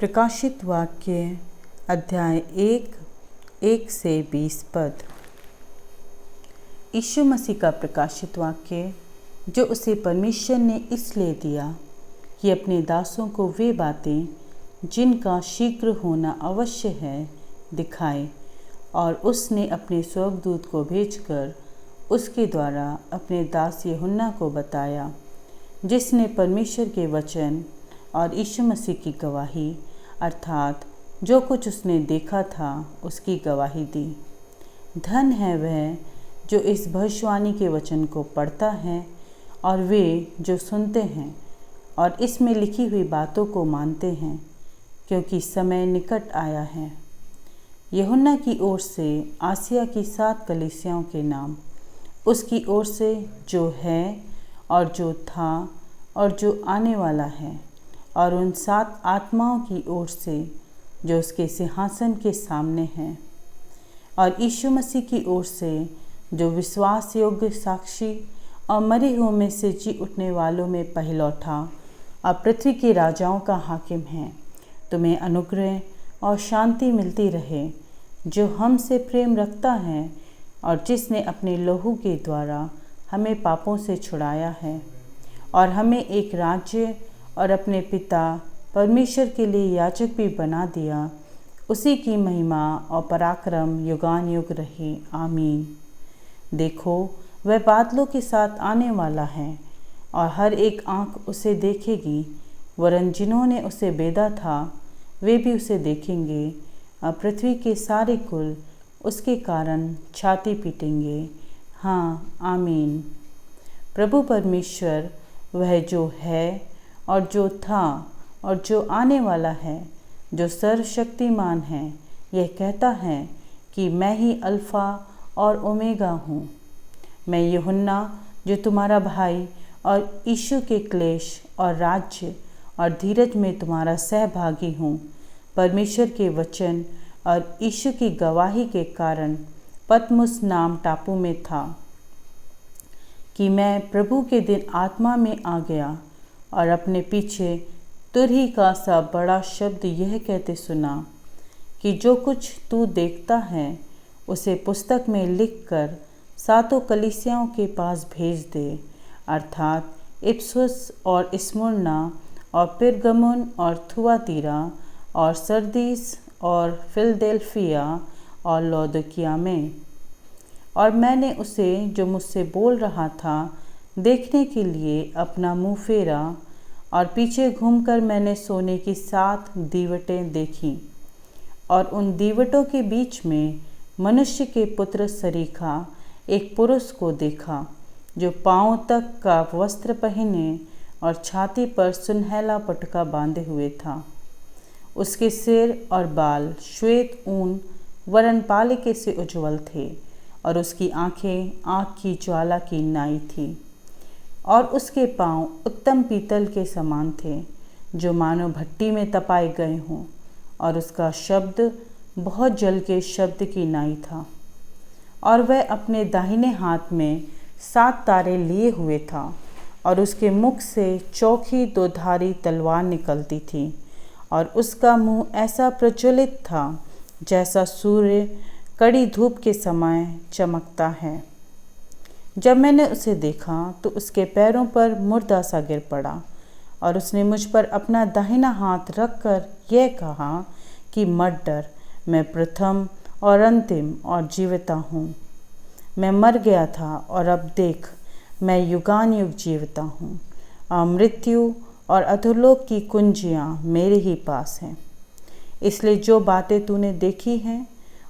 प्रकाशित वाक्य अध्याय 1 से 20 पद। यीशु मसीह का प्रकाशित वाक्य जो उसे परमेश्वर ने इसलिए दिया कि अपने दासों को वे बातें जिनका शीघ्र होना अवश्य है दिखाए, और उसने अपने स्वर्गदूत को भेजकर उसके द्वारा अपने दास यूहन्ना को बताया, जिसने परमेश्वर के वचन और यीशु मसीह की गवाही अर्थात जो कुछ उसने देखा था उसकी गवाही दी। धन है वह जो इस भविष्यवाणी के वचन को पढ़ता है और वे जो सुनते हैं और इसमें लिखी हुई बातों को मानते हैं, क्योंकि समय निकट आया है। यूहन्ना की ओर से आसिया की 7 कलीसियाओं के नाम, उसकी ओर से जो है और जो था और जो आने वाला है, और उन 7 आत्माओं की ओर से जो उसके सिंहासन के सामने हैं, और यीशु मसीह की ओर से जो विश्वास योग्य साक्षी और मरे हुओं में से जी उठने वालों में पहिलौठा और पृथ्वी के राजाओं का हाकिम है। तुम्हें अनुग्रह और शांति मिलती रहे, जो हमसे प्रेम रखता है और जिसने अपने लहू के द्वारा हमें पापों से छुड़ाया है और हमें एक राज्य और अपने पिता परमेश्वर के लिए याजक भी बना दिया। उसी की महिमा और पराक्रम युगान युग रहे। आमीन। देखो, वह बादलों के साथ आने वाला है और हर एक आँख उसे देखेगी, वरन जिन्होंने उसे बेधा था वे भी उसे देखेंगे, और पृथ्वी के सारे कुल उसके कारण छाती पीटेंगे। हाँ, आमीन। प्रभु परमेश्वर वह जो है और जो था और जो आने वाला है, जो सर्वशक्तिमान है, यह कहता है कि मैं ही अल्फ़ा और ओमेगा हूँ। मैं यूहन्ना जो तुम्हारा भाई और यीशु के क्लेश और राज्य और धीरज में तुम्हारा सहभागी हूँ, परमेश्वर के वचन और यीशु की गवाही के कारण पतमुस नाम टापू में था कि मैं प्रभु के दिन आत्मा में आ गया और अपने पीछे तुरही का सा बड़ा शब्द यह कहते सुना कि जो कुछ तू देखता है उसे पुस्तक में लिखकर 7 कलीसियाओं के पास भेज दे, अर्थात इफसुस और स्मुरना और पिरगमुन और थुआतीरा और सरदीस और फिलदेल्फिया और लौदकिया में। और मैंने उसे जो मुझसे बोल रहा था देखने के लिए अपना मुँह फेरा, और पीछे घूमकर मैंने सोने की 7 दीवटें देखीं, और उन दीवटों के बीच में मनुष्य के पुत्र सरीखा एक पुरुष को देखा, जो पाँव तक का वस्त्र पहने और छाती पर सुनहला पटका बांधे हुए था। उसके सिर और बाल श्वेत ऊन वरन पालिके से उज्ज्वल थे, और उसकी आँखें आग की ज्वाला की नाई थी, और उसके पाँव उत्तम पीतल के समान थे, जो मानो भट्टी में तपाए गए हों, और उसका शब्द बहुत जल के शब्द की नाई था। और वह अपने दाहिने हाथ में 7 तारे लिए हुए था, और उसके मुख से चौखी 2धारी तलवार निकलती थी, और उसका मुँह ऐसा प्रज्वलित था जैसा सूर्य कड़ी धूप के समय चमकता है। जब मैंने उसे देखा तो उसके पैरों पर मुर्दा सा गिर पड़ा, और उसने मुझ पर अपना दाहिना हाथ रखकर यह कहा कि मत डर, मैं प्रथम और अंतिम और जीविता हूँ। मैं मर गया था और अब देख, मैं युगान युग जीविता हूँ, और मृत्यु और अधोलोक की कुंजियाँ मेरे ही पास हैं। इसलिए जो बातें तूने देखी हैं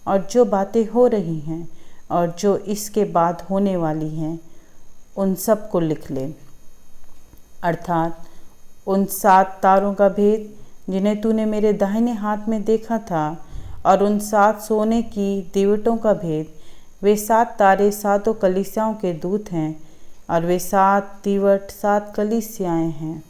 और जो बातें हो रही हैं और जो इसके बाद होने वाली हैं, उन सब को लिख ले, अर्थात उन 7 तारों का भेद जिन्हें तूने मेरे दाहिने हाथ में देखा था, और उन 7 सोने की दीवटों का भेद। वे 7 तारे 7 कलीसियाओं के दूत हैं, और वे 7 दीवट 7 कलीसियाएँ हैं।